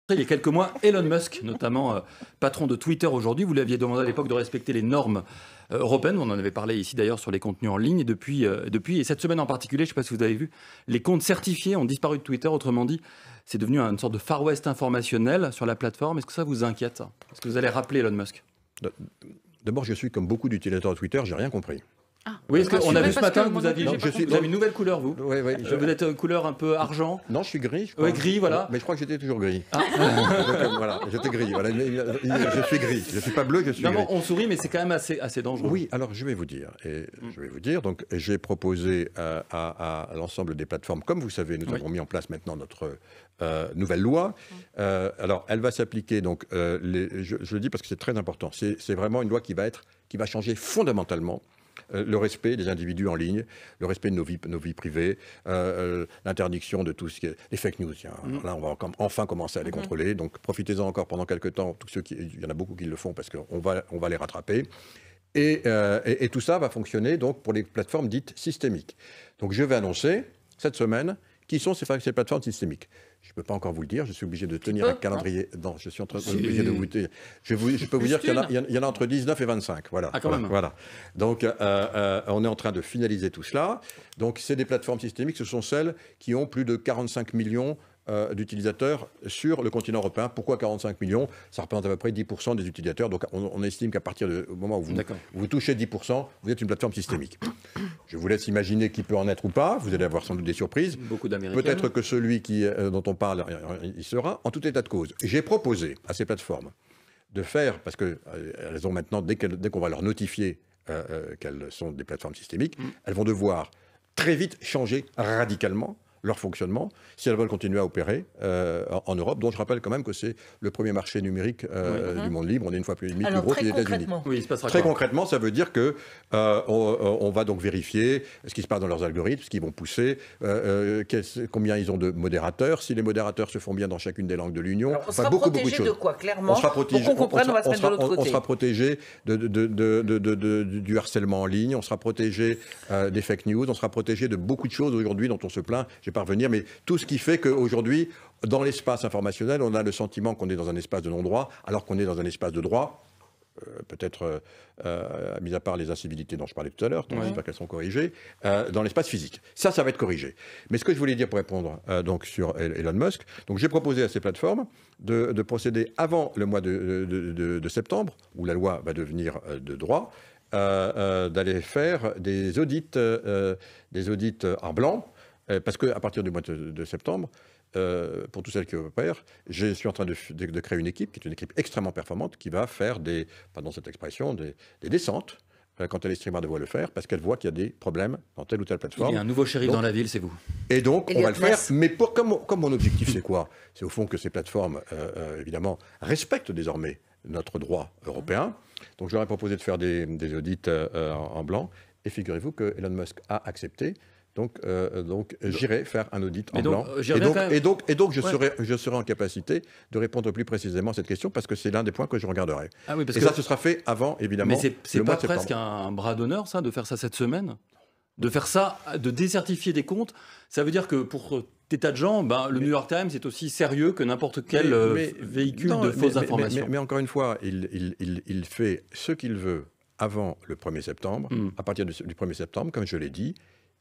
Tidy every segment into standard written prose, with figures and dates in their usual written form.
Il y a quelques mois, Elon Musk, notamment patron de Twitter aujourd'hui, vous l'aviez demandé à l'époque de respecter les normes européennes. On en avait parlé ici d'ailleurs sur les contenus en ligne. Et depuis, et cette semaine en particulier, je ne sais pas si vous avez vu, les comptes certifiés ont disparu de Twitter. Autrement dit, c'est devenu une sorte de Far West informationnel sur la plateforme. Est-ce que ça vous inquiète? Est-ce que vous allez rappeler Elon Musk? D'abord, je suis comme beaucoup d'utilisateurs de Twitter, j'ai rien compris. Ah, oui, parce qu'on a vu ce matin que vous avez une nouvelle couleur, vous. Oui, oui, vous êtes couleur un peu argent. Non, je suis gris. Oui, gris, voilà. Mais je crois que j'étais toujours gris. Ah. Voilà, j'étais gris. Voilà, je suis gris. Je ne suis pas bleu, je suis gris. On sourit, mais c'est quand même assez dangereux. Oui, alors je vais vous dire. Donc, j'ai proposé à l'ensemble des plateformes, comme vous savez, nous avons mis en place maintenant notre nouvelle loi. Alors, elle va s'appliquer. Donc, je le dis parce que c'est très important. C'est vraiment une loi qui va changer fondamentalement le respect des individus en ligne, le respect de nos vies privées, l'interdiction de tout ce qui est les fake news. Là, on va enfin commencer à les contrôler. Donc, profitez-en encore pendant quelques temps. Il y en a beaucoup qui le font parce qu'on va les rattraper. Et tout ça va fonctionner donc pour les plateformes dites systémiques. Donc, je vais annoncer cette semaine qui sont ces plateformes systémiques. Je ne peux pas encore vous le dire, je suis obligé de tenir un calendrier. Non, je suis obligé de vous dire. Je peux vous dire qu'il y en a entre 19 et 25. Voilà. Ah, quand même. Voilà. Donc, on est en train de finaliser tout cela. Donc, c'est des plateformes systémiques, ce sont celles qui ont plus de 45 millions d'utilisateurs sur le continent européen. Pourquoi 45 millions? Ça représente à peu près 10% des utilisateurs. Donc, on estime qu'à partir du moment où vous touchez 10%, vous êtes une plateforme systémique. Je vous laisse imaginer qui peut en être ou pas. Vous allez avoir sans doute des surprises. Beaucoup d'Américains. Peut-être que celui dont on parle, il sera. En tout état de cause, j'ai proposé à ces plateformes de faire, parce qu'elles ont maintenant, dès qu'on va leur notifier qu'elles sont des plateformes systémiques, elles vont devoir très vite changer radicalement leur fonctionnement, si elles veulent continuer à opérer en Europe, dont je rappelle quand même que c'est le premier marché numérique du monde libre. On est une fois plus gros que les États-Unis. Oui, il se passera très concrètement, ça veut dire que on va donc vérifier ce qui se passe dans leurs algorithmes, ce qu'ils vont pousser, combien ils ont de modérateurs, si les modérateurs se font bien dans chacune des langues de l'Union. On sera protégé de quoi, clairement? On sera protégé. Pour qu'on comprenne, on va se mettre de l'autre côté. On sera protégé du harcèlement en ligne, on sera protégé des fake news, on sera protégé de beaucoup de choses aujourd'hui dont on se plaint. Je vais pas revenir, mais tout ce qui fait qu'aujourd'hui, dans l'espace informationnel, on a le sentiment qu'on est dans un espace de non-droit, alors qu'on est dans un espace de droit. Peut-être, mis à part les incivilités dont je parlais tout à l'heure, j'espère qu'elles sont corrigées, dans l'espace physique. Ça va être corrigé. Mais ce que je voulais dire pour répondre donc sur Elon Musk, donc j'ai proposé à ces plateformes de procéder avant le mois de septembre, où la loi va devenir de droit, d'aller faire des audits en blanc, parce qu'à partir du mois de septembre, pour tous celles qui opèrent, je suis en train de créer une équipe qui est une équipe extrêmement performante qui va faire pardon cette expression, des descentes quand les streamers devront le faire parce qu'elle voit qu'il y a des problèmes dans telle ou telle plateforme. Il y a un nouveau shérif dans la ville, c'est vous. Et donc, on va le faire. Mais comme mon objectif, c'est quoi? C'est au fond que ces plateformes, évidemment, respectent désormais notre droit européen. Donc, je leur ai proposé de faire des audits en blanc. Et figurez-vous que Elon Musk a accepté. Donc j'irai faire un audit en blanc. Et donc, je serai en capacité de répondre plus précisément à cette question parce que c'est l'un des points que je regarderai. Ah oui, ça, ce sera fait avant, évidemment. Mais c'est pas presque un bras d'honneur, ça, de faire ça cette semaine? De faire ça, de décertifier des comptes? Ça veut dire que pour des tas de gens, le New York Times est aussi sérieux que n'importe quel véhicule de fausses informations. Mais encore une fois, il fait ce qu'il veut avant le 1er septembre. À partir du 1er septembre, comme je l'ai dit,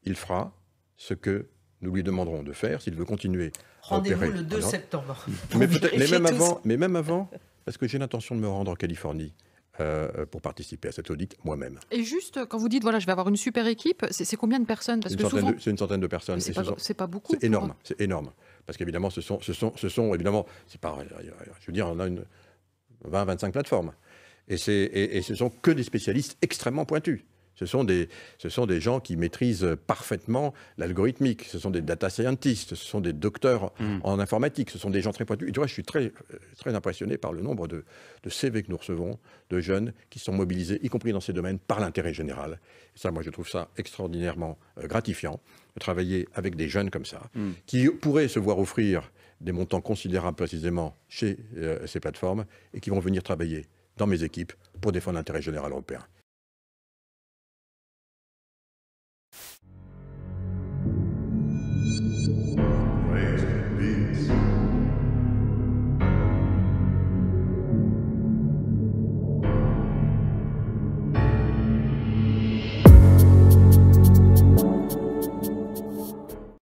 il fera ce que nous lui demanderons de faire s'il veut continuer à opérer. Rendez-vous le 2 septembre. Mais même avant, parce que j'ai l'intention de me rendre en Californie pour participer à cet audit moi-même. Et juste, quand vous dites, voilà, je vais avoir une super équipe, c'est combien de personnes? Parce que souvent... C'est une centaine de personnes. C'est pas beaucoup. C'est énorme, c'est énorme. Parce qu'évidemment, ce sont évidemment, c'est pas, je veux dire, on a 20-25 plateformes. Et ce sont que des spécialistes extrêmement pointus. Ce sont des gens qui maîtrisent parfaitement l'algorithmique. Ce sont des data scientists, ce sont des docteurs en informatique, ce sont des gens très pointus. Et tu vois, je suis très, très impressionné par le nombre de CV que nous recevons, de jeunes qui sont mobilisés, y compris dans ces domaines, par l'intérêt général. Et ça, moi, je trouve ça extraordinairement gratifiant de travailler avec des jeunes comme ça, qui pourraient se voir offrir des montants considérables précisément chez ces plateformes et qui vont venir travailler dans mes équipes pour défendre l'intérêt général européen.